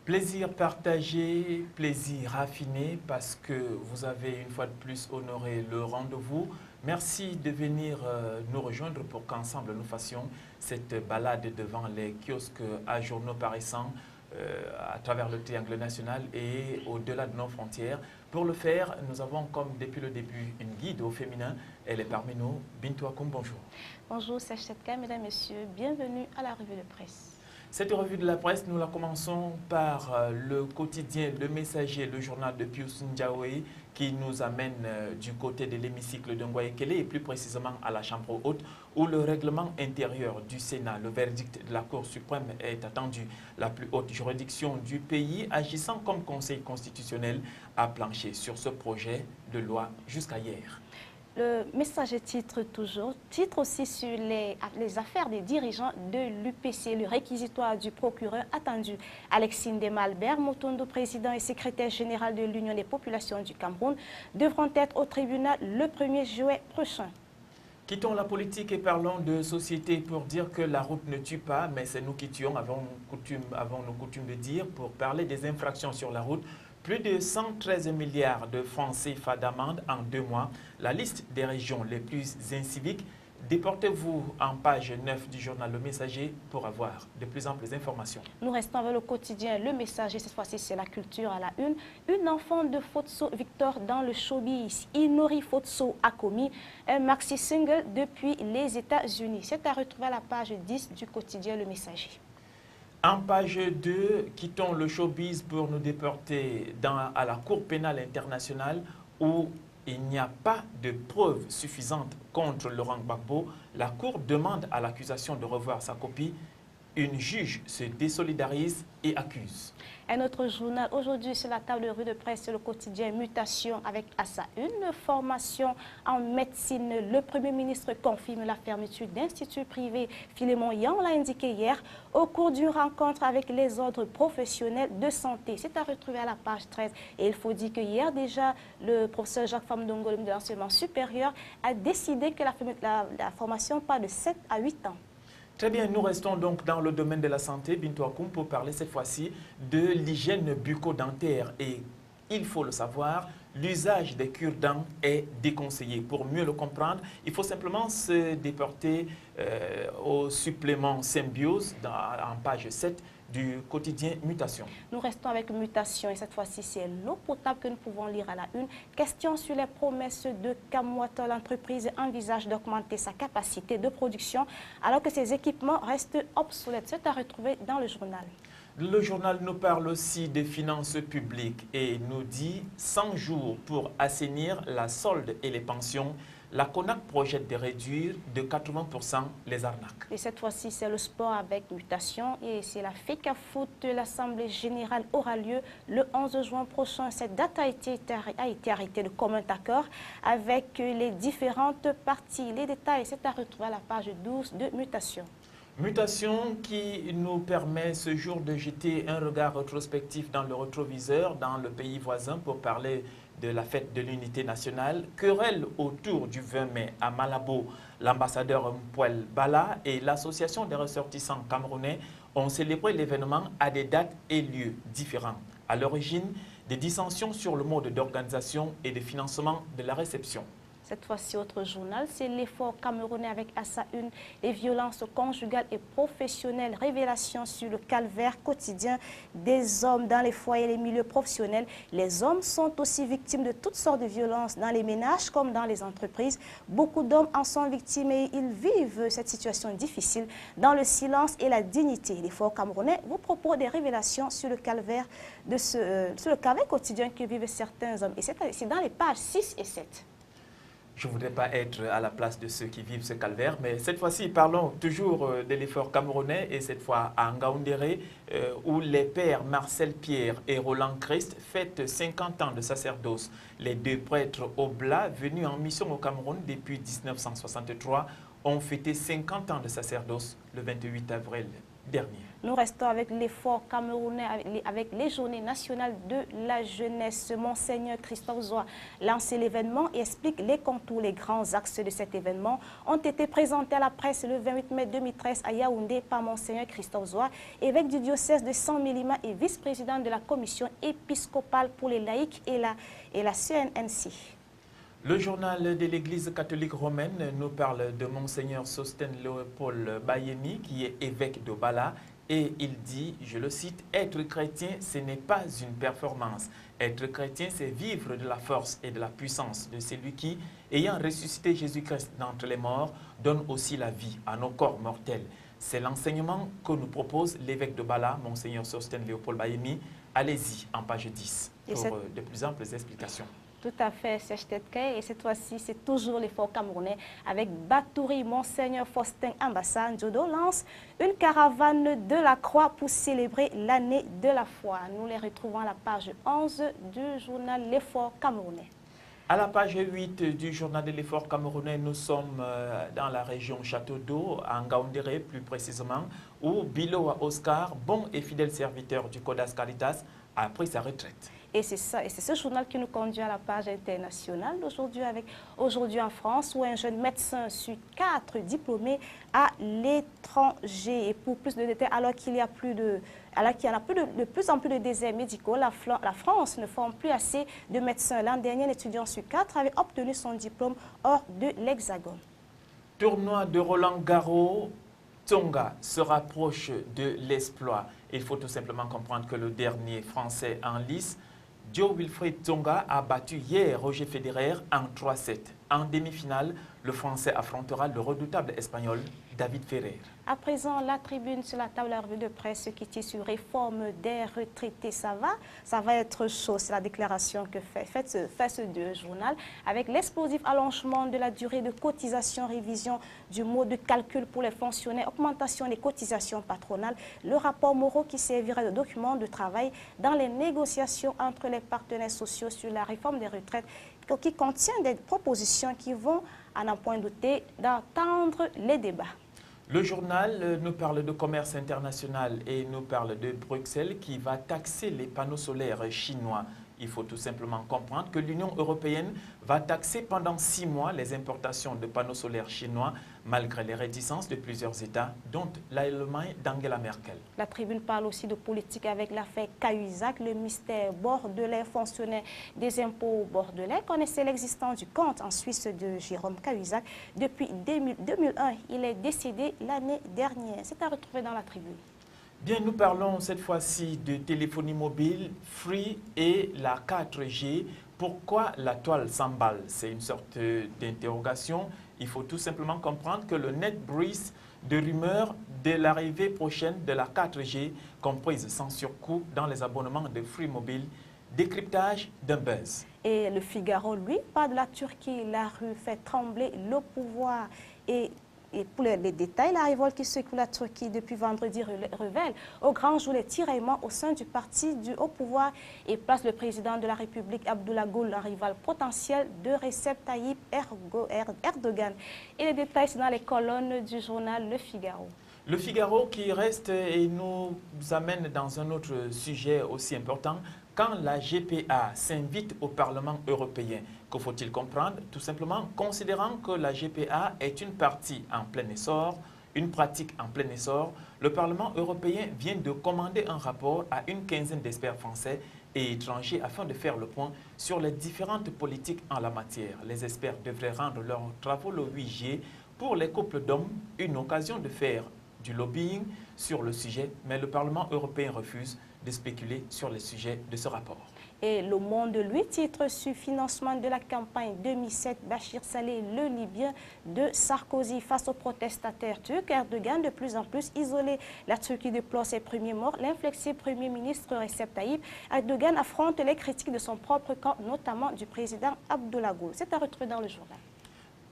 Plaisir partagé, plaisir raffiné, parce que vous avez une fois de plus honoré le rendez-vous. Merci de venir nous rejoindre pour qu'ensemble nous fassions cette balade devant les kiosques à journaux paraissants à travers le triangle national et au-delà de nos frontières. Pour le faire, nous avons comme depuis le début une guide au féminin. Elle est parmi nous. Bintou Akoum, bonjour. Bonjour, Serge Setka, mesdames, messieurs, bienvenue à la revue de presse. Cette revue de la presse, nous la commençons par le quotidien Le Messager, le journal de Pius Ndiaoui, qui nous amène du côté de l'hémicycle de Ngoyekele et plus précisément à la Chambre haute, où le règlement intérieur du Sénat, le verdict de la Cour suprême est attendu. La plus haute juridiction du pays, agissant comme conseil constitutionnel, a planché sur ce projet de loi jusqu'à hier. Le Messager titre aussi sur les affaires des dirigeants de l'UPC, le réquisitoire du procureur attendu. Alexine Demalbert, Motondo, président et secrétaire général de l'Union des populations du Cameroun, devront être au tribunal le 1er juillet prochain. Quittons la politique et parlons de société pour dire que la route ne tue pas, mais c'est nous qui tuons, avons nos coutumes de dire, pour parler des infractions sur la route. Plus de 113 milliards de francs CFA d'amende en 2 mois. La liste des régions les plus inciviques. Déportez-vous en page 9 du journal Le Messager pour avoir de plus amples informations. Nous restons avec le quotidien Le Messager. Cette fois-ci, c'est la culture à la une. Une enfant de Fotso Victor dans le showbiz. Inori Fotso a commis un maxi-single depuis les États-Unis. C'est à retrouver à la page 10 du quotidien Le Messager. En page 2, quittons le showbiz pour nous déporter à la Cour pénale internationale où il n'y a pas de preuves suffisantes contre Laurent Gbagbo. La Cour demande à l'accusation de revoir sa copie. Une juge se désolidarise et accuse. Un autre journal, aujourd'hui sur la table de rue de presse, le quotidien Mutation avec à sa une formation en médecine. Le Premier ministre confirme la fermeture d'instituts privés. Philémon Yang l'a indiqué hier au cours d'une rencontre avec les ordres professionnels de santé. C'est à retrouver à la page 13. Et il faut dire que hier déjà, le professeur Jacques Famdongo de l'enseignement supérieur a décidé que la formation part de 7 à 8 ans. Très bien, nous restons donc dans le domaine de la santé, Bintou Akoum, pour parler cette fois-ci de l'hygiène bucco-dentaire. Et il faut le savoir, l'usage des cure-dents est déconseillé. Pour mieux le comprendre, il faut simplement se déporter au supplément Symbiose en page 7 du quotidien Mutation. Nous restons avec Mutation et cette fois-ci, c'est l'eau potable que nous pouvons lire à la une. Question sur les promesses de Camwater. L'entreprise envisage d'augmenter sa capacité de production alors que ses équipements restent obsolètes. C'est à retrouver dans le journal. Le journal nous parle aussi des finances publiques et nous dit 100 jours pour assainir la solde et les pensions. La CONAC projette de réduire de 80% les arnaques. Et cette fois-ci, c'est le sport avec Mutation et c'est la FECA Foot. L'Assemblée générale aura lieu le 11 juin prochain. Cette date a été arrêtée de commun accord avec les différentes parties. Les détails, c'est à retrouver à la page 12 de Mutation. Mutation qui nous permet ce jour de jeter un regard rétrospectif dans le rétroviseur, dans le pays voisin pour parler de la fête de l'unité nationale. Querelle autour du 20 mai à Malabo. L'ambassadeur Mpouel Bala et l'association des ressortissants camerounais ont célébré l'événement à des dates et lieux différents. À l'origine, des dissensions sur le mode d'organisation et de financement de la réception. Cette fois-ci, autre journal, c'est l'effort camerounais avec à sa une les violences conjugales et professionnelles. Révélation sur le calvaire quotidien des hommes dans les foyers et les milieux professionnels. Les hommes sont aussi victimes de toutes sortes de violences dans les ménages comme dans les entreprises. Beaucoup d'hommes en sont victimes et ils vivent cette situation difficile dans le silence et la dignité. L'effort camerounais vous propose des révélations sur le calvaire, sur le calvaire quotidien que vivent certains hommes. Et c'est dans les pages 6 et 7. Je ne voudrais pas être à la place de ceux qui vivent ce calvaire, mais cette fois-ci, parlons toujours de l'effort camerounais et cette fois à Ngaoundéré, où les pères Marcel Pierre et Roland Christ fêtent 50 ans de sacerdoce. Les deux prêtres oblats venus en mission au Cameroun depuis 1963 ont fêté 50 ans de sacerdoce le 28 avril dernier. Nous restons avec l'effort camerounais, avec les journées nationales de la jeunesse. Monseigneur Christophe Zoua lance l'événement et explique les contours. Les grands axes de cet événement ont été présentés à la presse le 28 mai 2013 à Yaoundé par Monseigneur Christophe Zoua, évêque du diocèse de San-Mélima et vice-président de la commission épiscopale pour les laïcs et la CNNC. Le journal de l'Église catholique romaine nous parle de Monseigneur Sostène Léopold Bayeni, qui est évêque de Bala, et il dit, je le cite, « Être chrétien, ce n'est pas une performance. Être chrétien, c'est vivre de la force et de la puissance de celui qui, ayant ressuscité Jésus-Christ d'entre les morts, donne aussi la vie à nos corps mortels. » C'est l'enseignement que nous propose l'évêque de Bala, Monseigneur Sostène Léopold Bayeni. Allez-y, en page 10, pour de plus amples explications. Tout à fait, Serge Tetkay. Et cette fois-ci, c'est toujours l'effort camerounais avec Batouri. Monseigneur Faustin Ambassa Ndjodo lance une caravane de la croix pour célébrer l'année de la foi. Nous les retrouvons à la page 11 du journal L'effort camerounais. À la page 8 du journal de l'effort camerounais, nous sommes dans la région Château d'Eau, à Ngaoundéré plus précisément, où Biloa Oscar, bon et fidèle serviteur du Codas Caritas, a pris sa retraite. Et c'est ce journal qui nous conduit à la page internationale d'aujourd'hui, avec Aujourd'hui en France, où un jeune médecin sur 4 diplômés à l'étranger. Et pour plus de détails, alors qu'il y en a de plus en plus de déserts médicaux, la France ne forme plus assez de médecins. L'an dernier, un étudiant sur 4 avait obtenu son diplôme hors de l'Hexagone. Tournoi de Roland Garros, Tsonga se rapproche de l'exploit. Il faut tout simplement comprendre que le dernier Français en lice, Jo-Wilfried Tsonga, a battu hier Roger Federer en 3-7. En demi-finale, le Français affrontera le redoutable Espagnol David Ferrer. À présent, la tribune sur la table de revue de presse qui tire sur réforme des retraités. Ça va être chaud, c'est la déclaration que fait ce journal, avec l'explosif allongement de la durée de cotisation, révision du mode de calcul pour les fonctionnaires, augmentation des cotisations patronales, le rapport Moreau qui servira de document de travail dans les négociations entre les partenaires sociaux sur la réforme des retraites, qui contient des propositions qui vont, à n'en point douter, d'entendre les débats. Le journal nous parle de commerce international et nous parle de Bruxelles qui va taxer les panneaux solaires chinois. Il faut tout simplement comprendre que l'Union européenne va taxer pendant 6 mois les importations de panneaux solaires chinois, malgré les réticences de plusieurs États, dont l'Allemagne d'Angela Merkel. La tribune parle aussi de politique avec l'affaire Cahuzac. Le mystère bordelais, fonctionnaire des impôts bordelais, connaissait l'existence du compte en Suisse de Jérôme Cahuzac. Depuis 2001, il est décédé l'année dernière. C'est à retrouver dans la tribune. Bien, nous parlons cette fois-ci de téléphonie mobile, Free et la 4G. Pourquoi la toile s'emballe? C'est une sorte d'interrogation. Il faut tout simplement comprendre que le net brise de rumeurs de l'arrivée prochaine de la 4G, comprise sans surcoût dans les abonnements de Free Mobile, décryptage d'un buzz. Et le Figaro, lui, parle de la Turquie. La rue fait trembler le pouvoir. Et pour les détails, la révolte qui secoue la Turquie depuis vendredi révèle au grand jour les tiraillements au sein du parti du haut pouvoir et place le président de la République, Abdullah Gül, un rival potentiel de Recep Tayyip Erdogan. Et les détails, c'est dans les colonnes du journal Le Figaro. Le Figaro qui reste et nous amène dans un autre sujet aussi important. Quand la GPA s'invite au Parlement européen, que faut-il comprendre? Tout simplement, considérant que la GPA est une partie en plein essor, une pratique en plein essor, le Parlement européen vient de commander un rapport à une quinzaine d'experts français et étrangers afin de faire le point sur les différentes politiques en la matière. Les experts devraient rendre leurs travaux le 8 juillet pour les couples d'hommes, une occasion de faire du lobbying sur le sujet, mais le Parlement européen refuse de spéculer sur les sujets de ce rapport. Et Le Monde, lui, titre sur financement de la campagne 2007, Bachir Saleh, le Libyen de Sarkozy. Face aux protestataires turcs, Erdogan de plus en plus isolé. La Turquie déplore ses premiers morts. L'inflexible Premier ministre Recep Tayyip Erdogan affronte les critiques de son propre camp, notamment du président Abdullah Gül. C'est à retrouver dans le journal.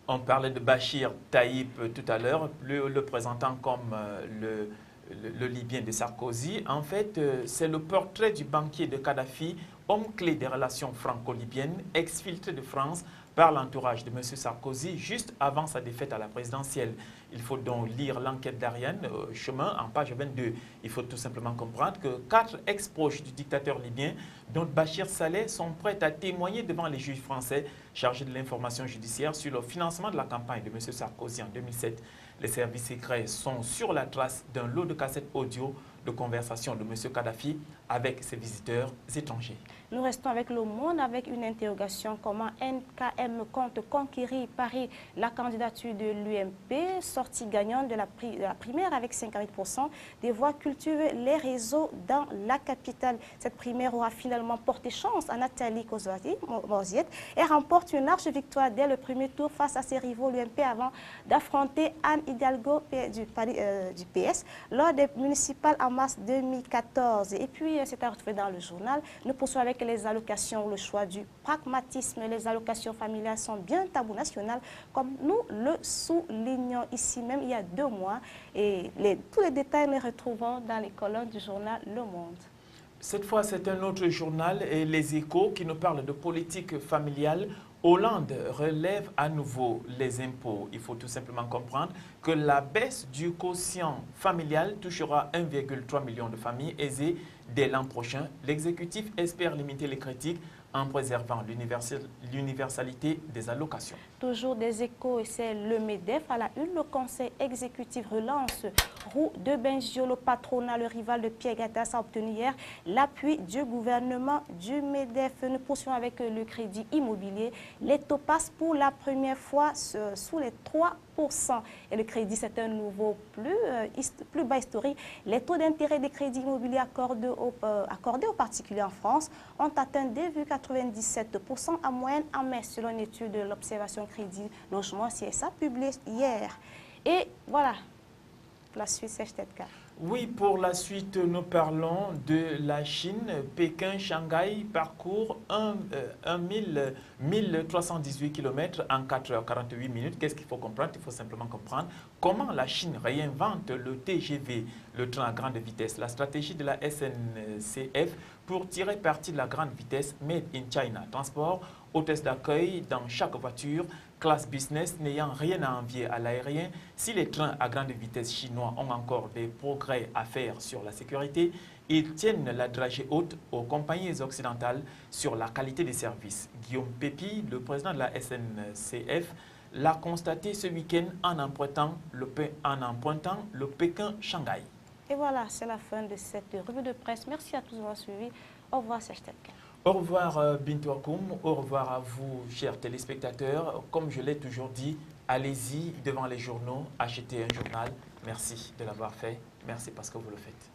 On parlait de Bachir Tayyip tout à l'heure, le présentant comme le Libyen de Sarkozy. En fait, c'est le portrait du banquier de Kadhafi homme clé des relations franco-libyennes, exfiltré de France par l'entourage de M. Sarkozy juste avant sa défaite à la présidentielle. Il faut donc lire l'enquête d'Ariane Chemin en page 22. Il faut tout simplement comprendre que 4 ex-proches du dictateur libyen, dont Bachir Saleh, sont prêts à témoigner devant les juges français chargés de l'information judiciaire sur le financement de la campagne de M. Sarkozy en 2007. Les services secrets sont sur la trace d'un lot de cassettes audio de conversation de M. Kadhafi avec ses visiteurs étrangers. Nous restons avec Le Monde avec une interrogation. Comment NKM compte conquérir Paris? La candidature de l'UMP, sortie gagnante de la primaire avec 58% des voix, cultive les réseaux dans la capitale. Cette primaire aura finalement porté chance à Nathalie Morziette et remporte une large victoire dès le premier tour face à ses rivaux l'UMP avant d'affronter Anne Hidalgo du PS lors des municipales en mars 2014. Et puis, c'est à retrouver dans le journal. Nous poursuivons avec les allocations, le choix du pragmatisme. Les allocations familiales sont bien tabou national, comme nous le soulignons ici même il y a 2 mois. Et tous les détails les retrouvons dans les colonnes du journal Le Monde. Cette fois, c'est un autre journal, et Les Échos, qui nous parle de politique familiale. Hollande relève à nouveau les impôts. Il faut tout simplement comprendre que la baisse du quotient familial touchera 1,3 million de familles aisées dès l'an prochain. L'exécutif espère limiter les critiques en préservant l'universalité des allocations. Toujours des Échos, et c'est le MEDEF à la une. Le conseil exécutif relance Roux de Bengio. Le patronat, le rival de Pierre Gattaz, a obtenu hier l'appui du gouvernement du MEDEF. Nous poursuivons avec le crédit immobilier. Les taux passent pour la première fois sous les 3%. Et le crédit, c'est un nouveau plus bas historique. Les taux d'intérêt des crédits immobiliers accordés aux particuliers en France ont atteint 2,97% en moyenne en mai, selon une étude de l'Observation Crédit Logement CSA publiée hier. Et voilà, pour la suite, c'est Chtedka. Oui, pour la suite, nous parlons de la Chine. Pékin-Shanghai parcourt 1318 km en 4h48 minutes. Qu'est-ce qu'il faut comprendre? Il faut simplement comprendre comment la Chine réinvente le TGV, le train à grande vitesse. La stratégie de la SNCF pour tirer parti de la grande vitesse Made in China. Transport, hôtesse d'accueil dans chaque voiture, classe business n'ayant rien à envier à l'aérien. Si les trains à grande vitesse chinois ont encore des progrès à faire sur la sécurité, ils tiennent la dragée haute aux compagnies occidentales sur la qualité des services. Guillaume Pépi, le président de la SNCF, l'a constaté ce week-end en empruntant le Pékin-Shanghai. Et voilà, c'est la fin de cette revue de presse. Merci à tous d'avoir suivi. Au revoir, c'est Chtedka. Au revoir Bintou Akoum, au revoir à vous chers téléspectateurs. Comme je l'ai toujours dit, allez-y devant les journaux, achetez un journal. Merci de l'avoir fait, merci parce que vous le faites.